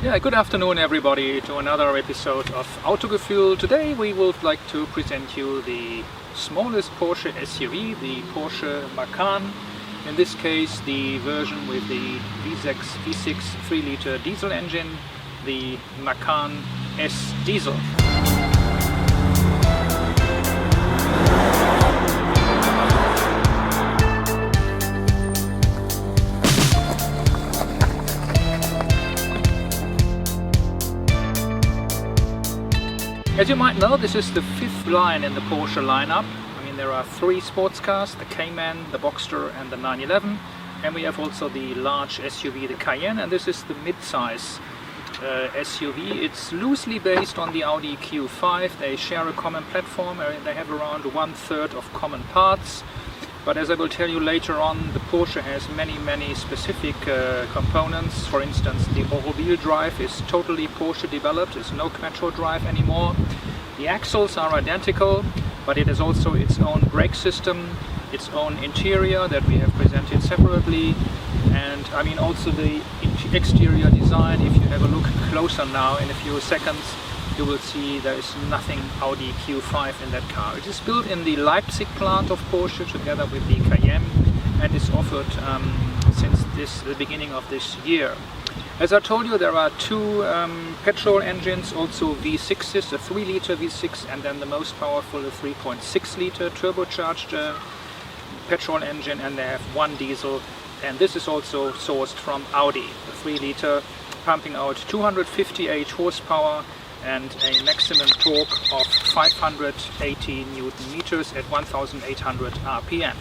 Yeah, good afternoon everybody to another episode of Autogefühl. Today we would like to present you the smallest Porsche SUV, the Porsche Macan. In this case the version with the V6 3-liter diesel engine, the Macan S Diesel. As you might know, this is the fifth line in the Porsche lineup. I mean, there are three sports cars, the Cayman, the Boxster and the 911, and we have also the large SUV, the Cayenne, and this is the mid-size SUV. It's loosely based on the Audi Q5. They share a common platform, they have around 1/3 of common parts. But as I will tell you later on, the Porsche has many specific components. For instance, the all-wheel drive is totally Porsche developed, there's no quattro drive anymore. The axles are identical, but it has also its own brake system, its own interior that we have presented separately, and I mean also the exterior design. If you have a look closer now in a few seconds, you will see there is nothing Audi Q5 in that car. It is built in the Leipzig plant of Porsche together with the Cayenne and is offered since the beginning of this year. As I told you, there are two petrol engines, also V6s, a 3-liter V6 and then the most powerful, a 3.6-liter turbocharged petrol engine, and they have one diesel, and this is also sourced from Audi. The 3-liter pumping out 258 horsepower and a maximum torque of 580 Newton meters at 1800 RPM.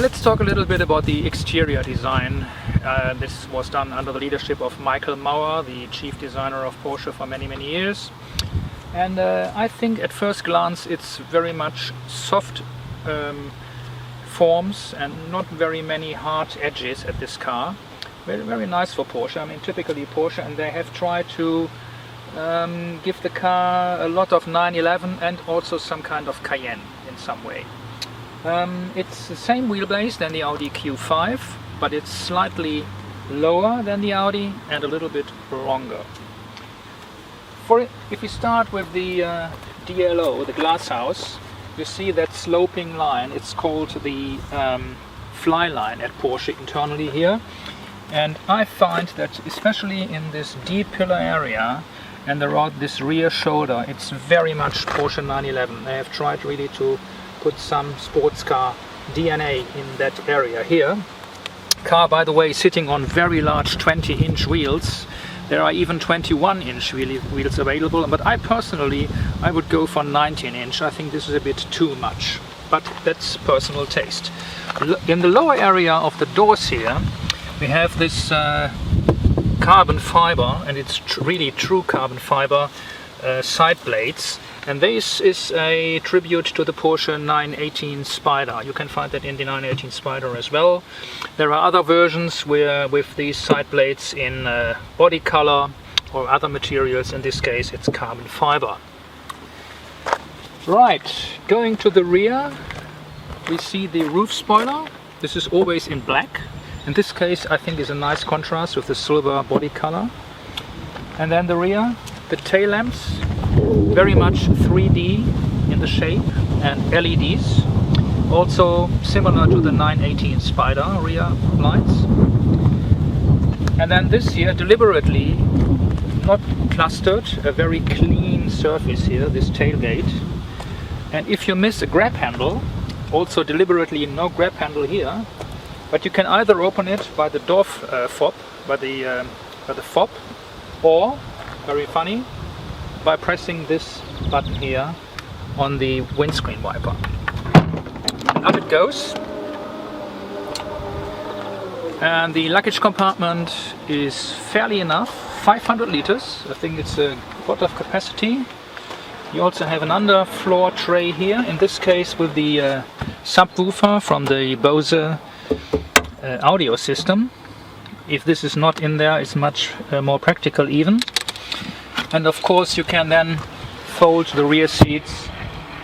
Let's talk a little bit about the exterior design. This was done under the leadership of Michael Mauer, the chief designer of Porsche for many years. And I think at first glance it's very much soft forms and not very many hard edges at this car. Very nice for Porsche. I mean, typically Porsche, and they have tried to give the car a lot of 911 and also some kind of Cayenne in some way. It's the same wheelbase than the Audi Q5, but it's slightly lower than the Audi and a little bit longer. If we start with the DLO, the glass house, you see that sloping line. It's called the fly line at Porsche internally here. And I find that especially in this D-pillar area and around this rear shoulder, it's very much Porsche 911. They have tried really to put some sports car DNA in that area here. Car, by the way, sitting on very large 20-inch wheels. There are even 21-inch wheels available, but I would go for 19-inch. I think this is a bit too much, but that's personal taste. In the lower area of the doors here, we have this carbon fiber, and it's really true carbon fiber side blades. And this is a tribute to the Porsche 918 Spider. You can find that in the 918 Spider as well. There are other versions with these side blades in body color or other materials. In this case it's carbon fiber. Right, going to the rear, we see the roof spoiler. This is always in black. In this case I think is a nice contrast with the silver body color. And then the rear, the tail lamps, very much 3D in the shape and LEDs, also similar to the 918 Spider rear lights. And then this here, deliberately not clustered, a very clean surface here, this tailgate. And if you miss a grab handle, also deliberately no grab handle here, but you can either open it by the door fob, by the fob, or, very funny, by pressing this button here on the windscreen wiper. And up it goes. And the luggage compartment is fairly enough, 500 liters. I think it's a lot of capacity. You also have an underfloor tray here, in this case with the subwoofer from the Bose audio system. If this is not in there, it's much more practical even. And of course you can then fold the rear seats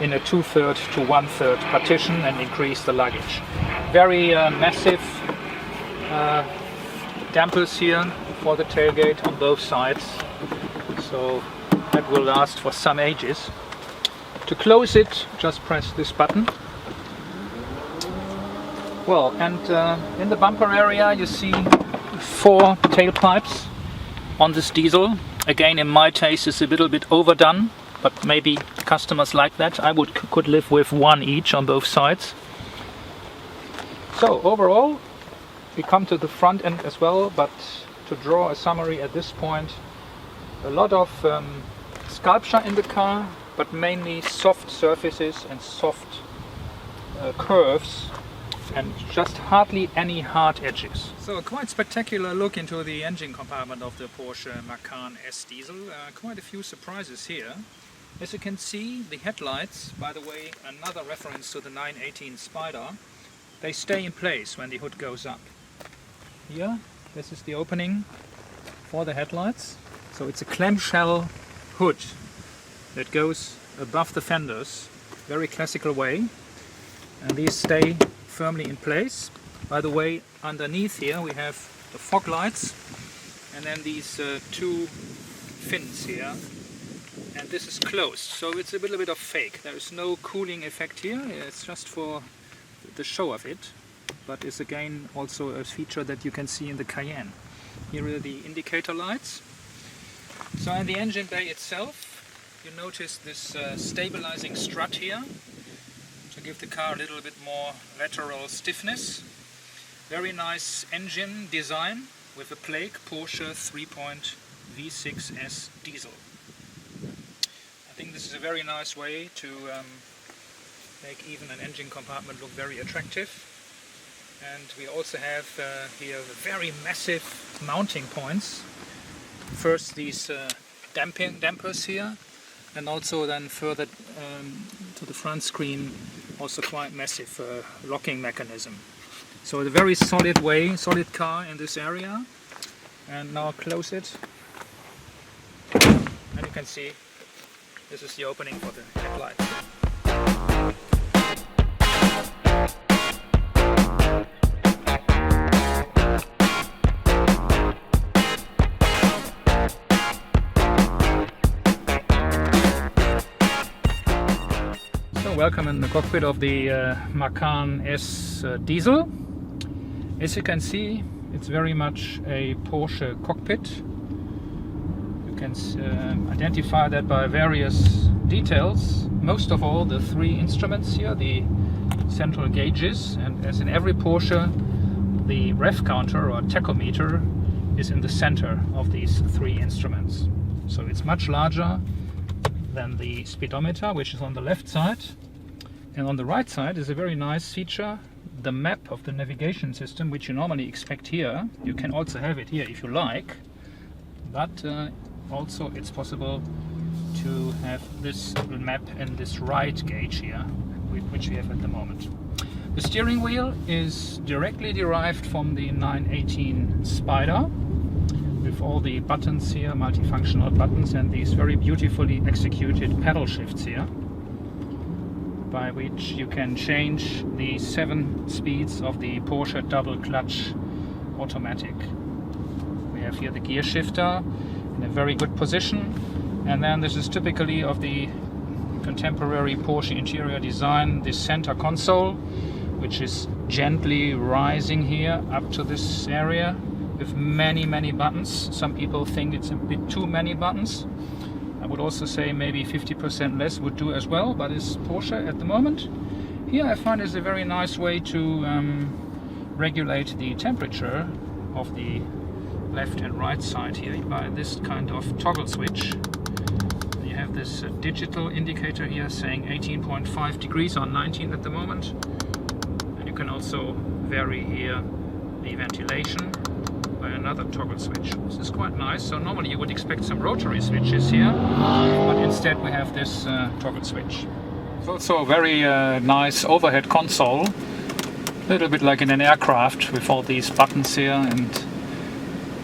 in a 2/3 to 1/3 partition and increase the luggage. Very massive dampers here for the tailgate on both sides, so that will last for some ages. To close it, just press this button. Well, and in the bumper area you see 4 tailpipes on this diesel. Again, in my taste, it's a little bit overdone, but maybe customers like that. I could live with 1 each on both sides. So overall, we come to the front end as well, but to draw a summary at this point, a lot of sculpture in the car, but mainly soft surfaces and soft curves, and just hardly any hard edges. So a quite spectacular look into the engine compartment of the Porsche Macan S diesel. Quite a few surprises here. As you can see, the headlights, by the way, another reference to the 918 Spider, they stay in place when the hood goes up. Here, this is the opening for the headlights. So it's a clamshell hood that goes above the fenders, very classical way, and these stay firmly in place. By the way, underneath here we have the fog lights, and then these 2 fins here, and this is closed, so it's a little bit of fake. There is no cooling effect here, it's just for the show of it, but it's again also a feature that you can see in the Cayenne. Here are the indicator lights. So in the engine bay itself, you notice this stabilizing strut here to give the car a little bit more lateral stiffness. Very nice engine design with a plaque Porsche 3.0 V6S diesel. I think this is a very nice way to make even an engine compartment look very attractive. And we also have here very massive mounting points. First these dampers here, and also then further to the front screen, also quite massive locking mechanism. So a very solid car in this area. And now close it, and you can see this is the opening for the headlight. Welcome in the cockpit of the Macan S diesel. As you can see, it's very much a Porsche cockpit. You can identify that by various details. Most of all, the 3 instruments here, the central gauges, and as in every Porsche, the rev counter or tachometer is in the center of these 3 instruments. So it's much larger than the speedometer, which is on the left side. And on the right side is a very nice feature, the map of the navigation system, which you normally expect here. You can also have it here if you like, but also it's possible to have this map in this right gauge here, which we have at the moment. The steering wheel is directly derived from the 918 Spider, with all the buttons here, multifunctional buttons, and these very beautifully executed paddle shifts here, by which you can change the 7 speeds of the Porsche double clutch automatic. We have here the gear shifter in a very good position, and then this is typically of the contemporary Porsche interior design, the center console, which is gently rising here up to this area with many buttons. Some people think it's a bit too many buttons. I would also say maybe 50% less would do as well, but it's Porsche at the moment. Here I find it's a very nice way to regulate the temperature of the left and right side here by this kind of toggle switch. You have this digital indicator here saying 18.5 degrees or 19 at the moment. And you can also vary here the ventilation by another toggle switch. This is quite nice. So normally you would expect some rotary switches here, but instead we have this toggle switch. It's also a very nice overhead console, a little bit like in an aircraft with all these buttons here, and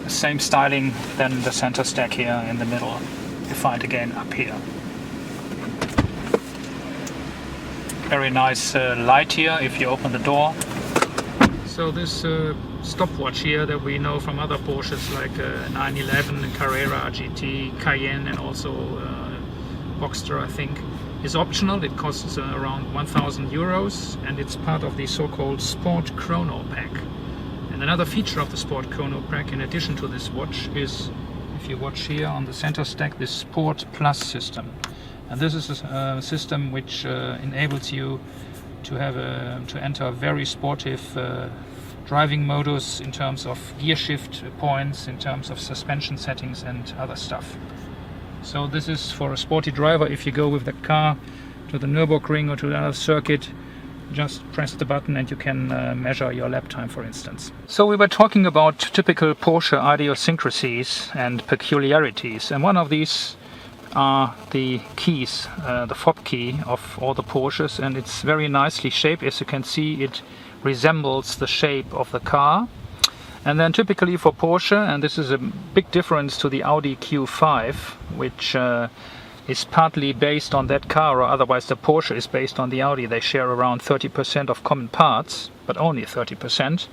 the same styling than the center stack here in the middle. You find again up here. Very nice light here if you open the door. So this stopwatch here that we know from other Porsches like 911, Carrera, GT, Cayenne, and also Boxster, I think, is optional. It costs around 1,000 euros, and it's part of the so-called Sport Chrono Pack. And another feature of the Sport Chrono Pack, in addition to this watch, is, if you watch here on the center stack, this Sport Plus system. And this is a system which enables you to enter a very sportive driving modus in terms of gear shift points, in terms of suspension settings and other stuff. So this is for a sporty driver. If you go with the car to the Nürburgring or to another circuit, just press the button and you can measure your lap time, for instance. So we were talking about typical Porsche idiosyncrasies and peculiarities, and one of these are the keys, the fob key of all the Porsches, and it's very nicely shaped. As you can see, it resembles the shape of the car. And then typically for Porsche, and this is a big difference to the Audi Q5, which is partly based on that car, or otherwise the Porsche is based on the Audi. They share around 30% of common parts, but only 30%,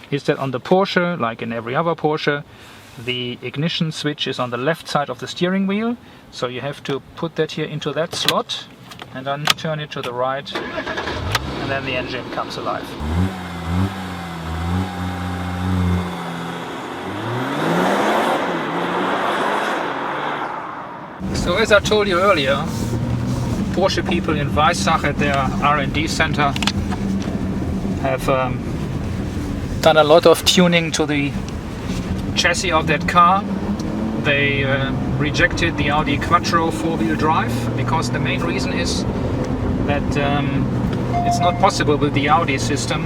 is that on the Porsche, like in every other Porsche, the ignition switch is on the left side of the steering wheel, so you have to put that here into that slot and then turn it to the right, and then the engine comes alive. So as I told you earlier, Porsche people in Weissach at their R&D center have done a lot of tuning to the chassis of that car. They rejected the Audi Quattro four-wheel drive because the main reason is that it's not possible with the Audi system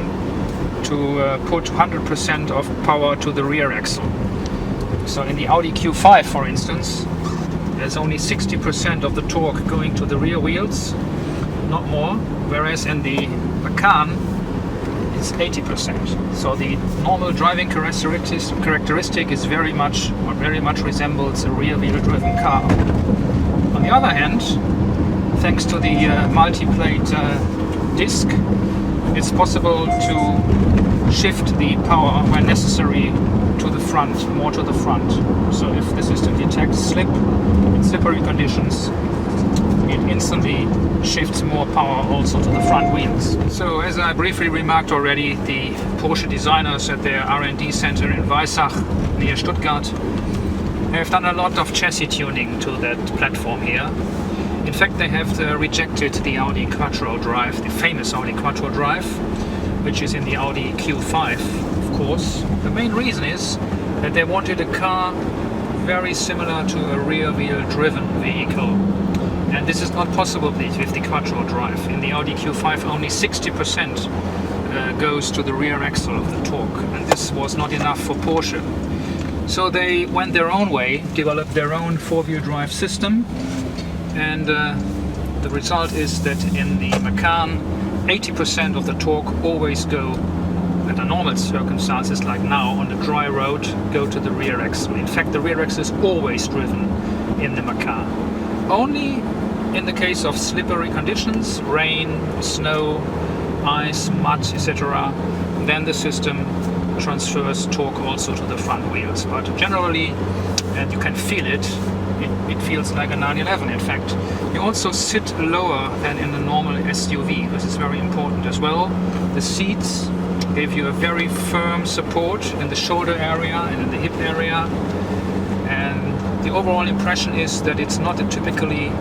to put 100% of power to the rear axle. So in the Audi Q5, for instance, there's only 60% of the torque going to the rear wheels, not more, whereas in the Macan it's 80%. So the normal driving characteristic is very much resembles a rear-wheel driven car. On the other hand, thanks to the multi-plate disc, it's possible to shift the power when necessary to the front, more to the front. So if the system detects slip in slippery conditions, it instantly shifts more power also to the front wheels. So as I briefly remarked already, the Porsche designers at their R&D center in Weissach near Stuttgart have done a lot of chassis tuning to that platform here. In fact, they have rejected the Audi Quattro drive, the famous Audi Quattro drive, which is in the Audi Q5, of course. The main reason is that they wanted a car very similar to a rear-wheel driven vehicle. And this is not possible with the Quattro drive. In the Audi Q5 only 60% goes to the rear axle of the torque, and this was not enough for Porsche. So they went their own way, developed their own four-wheel drive system, and the result is that in the Macan 80% of the torque always go, under normal circumstances like now on the dry road, go to the rear axle. In fact, the rear axle is always driven in the Macan. Only in the case of slippery conditions, rain, snow, ice, mud, etc., then the system transfers torque also to the front wheels. But generally, and you can feel it, it feels like a 911. In fact, you also sit lower than in a normal SUV. This is very important as well. The seats give you a very firm support in the shoulder area and in the hip area. And the overall impression is that it's not a typically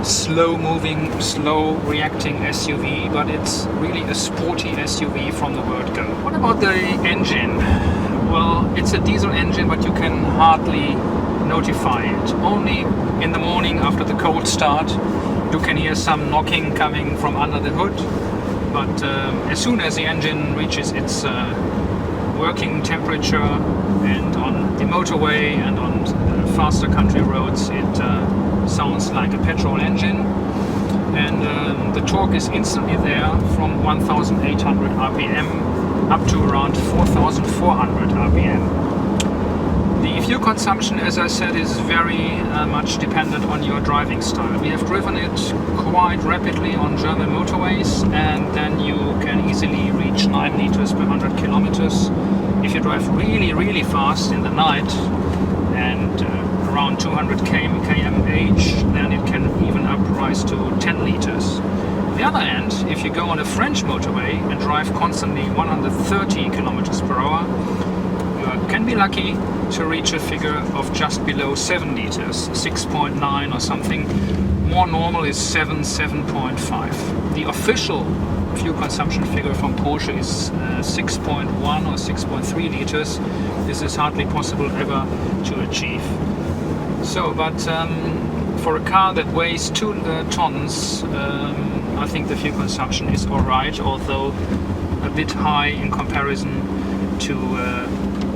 slow-moving, slow-reacting SUV, but it's really a sporty SUV from the word go. What about the engine? Well, it's a diesel engine, but you can hardly notify it. Only in the morning after the cold start you can hear some knocking coming from under the hood, but as soon as the engine reaches its working temperature, and on the motorway and on faster country roads it sounds like a petrol engine. And the torque is instantly there from 1800 RPM up to around 4400 RPM. The fuel consumption, as I said, is very much dependent on your driving style. We have driven it quite rapidly on German motorways, and then you can easily reach 9 liters per 100 kilometers. If you drive really fast in the night and around 200 km/h, then it can even rise to 10 liters. On the other hand, if you go on a French motorway and drive constantly 130 kilometers per hour, you can be lucky to reach a figure of just below 7 liters, 6.9 or something. More normal is 7.5. The official fuel consumption figure from Porsche is 6.1 or 6.3 liters. This is hardly possible ever to achieve. So, but for a car that weighs 2 tons, I think the fuel consumption is alright, although a bit high in comparison to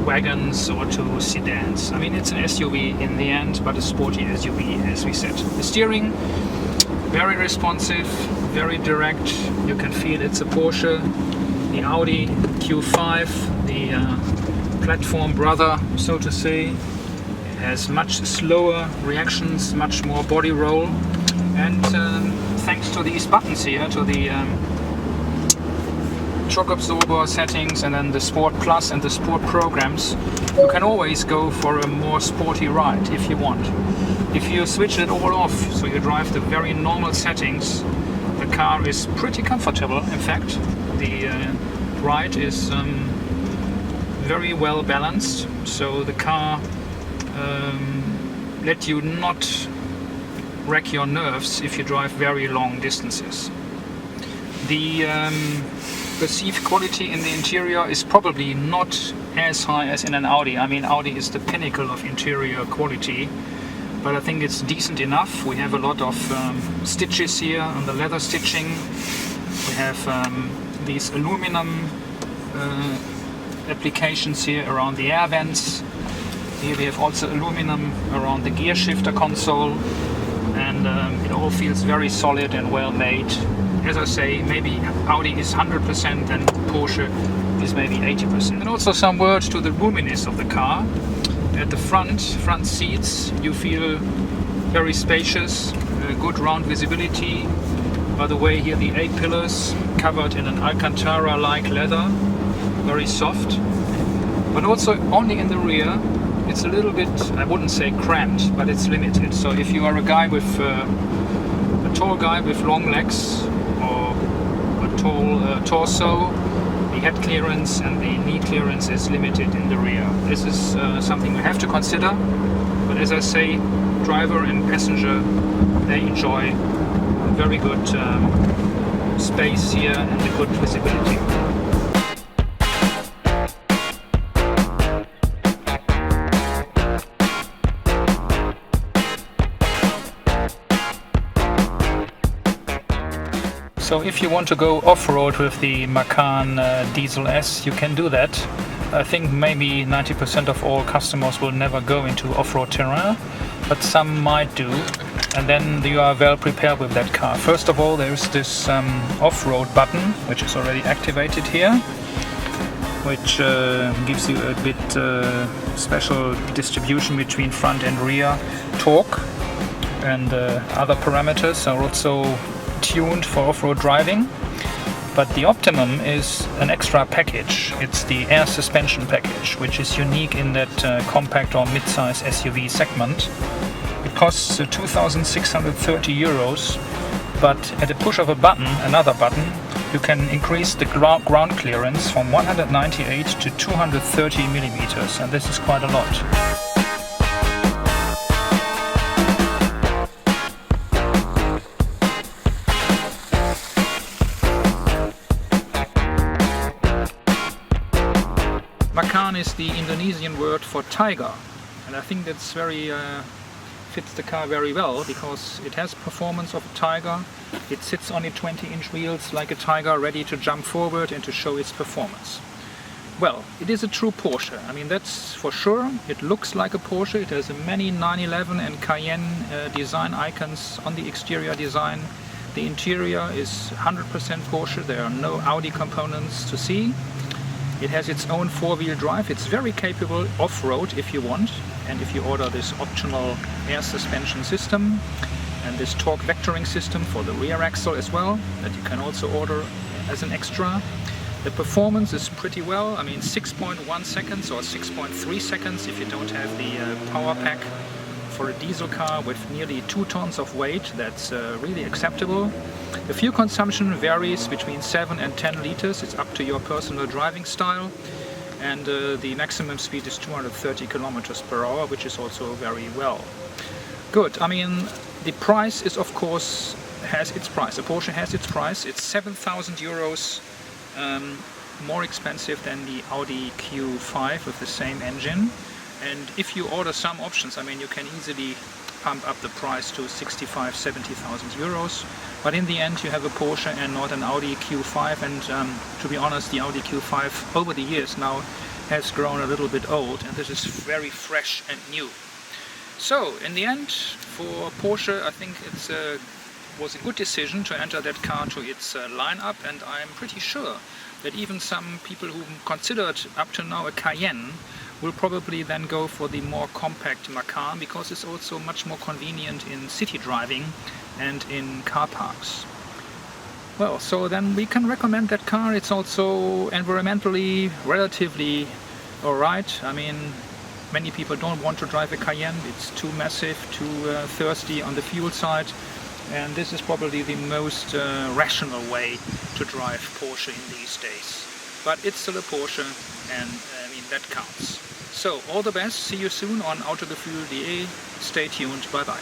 wagons or to sedans. I mean, it's an SUV in the end, but a sporty SUV, as we said. The steering, very responsive, very direct. You can feel it's a Porsche. The Audi Q5, the platform brother, so to say, it has much slower reactions, much more body roll, and thanks to these buttons here, to the shock absorber settings and then the Sport Plus and the Sport programs, you can always go for a more sporty ride if you want. If you switch it all off, so you drive the very normal settings, the car is pretty comfortable. In fact, the ride is very well balanced, so the car let you not wreck your nerves if you drive very long distances. The perceived quality in the interior is probably not as high as in an Audi. I mean, Audi is the pinnacle of interior quality, but I think it's decent enough. We have a lot of stitches here on the leather stitching. We have these aluminum applications here around the air vents. Here we have also aluminum around the gear shifter console, and it all feels very solid and well made. As I say, maybe Audi is 100% and Porsche is maybe 80%. And also some words to the roominess of the car. At the front seats, you feel very spacious, good round visibility. By the way, here the A-pillars covered in an Alcantara-like leather, very soft. But also only in the rear, it's a little bit, I wouldn't say cramped, but it's limited. So if you are a guy with a tall guy with long legs, or a tall torso, the head clearance and the knee clearance is limited in the rear. This is something we have to consider, but as I say, driver and passenger, they enjoy a very good space here and a good visibility. So if you want to go off-road with the Macan Diesel S, you can do that. I think maybe 90% of all customers will never go into off-road terrain, but some might do, and then you are well prepared with that car. First of all, there's this off-road button, which is already activated here, which gives you a bit special distribution between front and rear torque, and other parameters are also tuned for off-road driving. But the Optimum is an extra package. It's the air suspension package, which is unique in that compact or mid-size SUV segment. It costs 2,630 euros, but at a push of a button, another button, you can increase the ground clearance from 198 to 230 millimeters, and this is quite a lot. Macan is the Indonesian word for tiger, and I think that's very fits the car very well, because it has performance of a tiger. It sits on the 20-inch wheels like a tiger, ready to jump forward and to show its performance. Well, it is a true Porsche. I mean, that's for sure. It looks like a Porsche. It has many 911 and Cayenne design icons on the exterior design. The interior is 100% Porsche. There are no Audi components to see. It has its own four-wheel drive. It's very capable off-road if you want, and if you order this optional air suspension system and this torque vectoring system for the rear axle as well, that you can also order as an extra. The performance is pretty well. I mean, 6.1 seconds or 6.3 seconds if you don't have the power pack. For a diesel car with nearly 2 tons of weight, that's really acceptable. The fuel consumption varies between 7 and 10 liters. It's up to your personal driving style. And the maximum speed is 230 kilometers per hour, which is also very well. Good. I mean, the price is, of course, has its price. The Porsche has its price. It's 7,000 euros more expensive than the Audi Q5 with the same engine. And if you order some options, I mean, you can easily pump up the price to 65–70,000 euros. But in the end, you have a Porsche and not an Audi Q5. And to be honest, the Audi Q5 over the years now has grown a little bit old, and this is very fresh and new. So in the end, for Porsche, I think it was a good decision to enter that car to its lineup, and I'm pretty sure that even some people who considered up to now a Cayenne will probably then go for the more compact Macan, because it's also much more convenient in city driving and in car parks. Well, so then we can recommend that car. It's also environmentally relatively alright. I mean, many people don't want to drive a Cayenne. It's too massive, too thirsty on the fuel side. And this is probably the most rational way to drive Porsche in these days. But it's still a Porsche, and I mean, that counts. So all the best, see you soon on Autogefühl.de. Stay tuned, bye bye.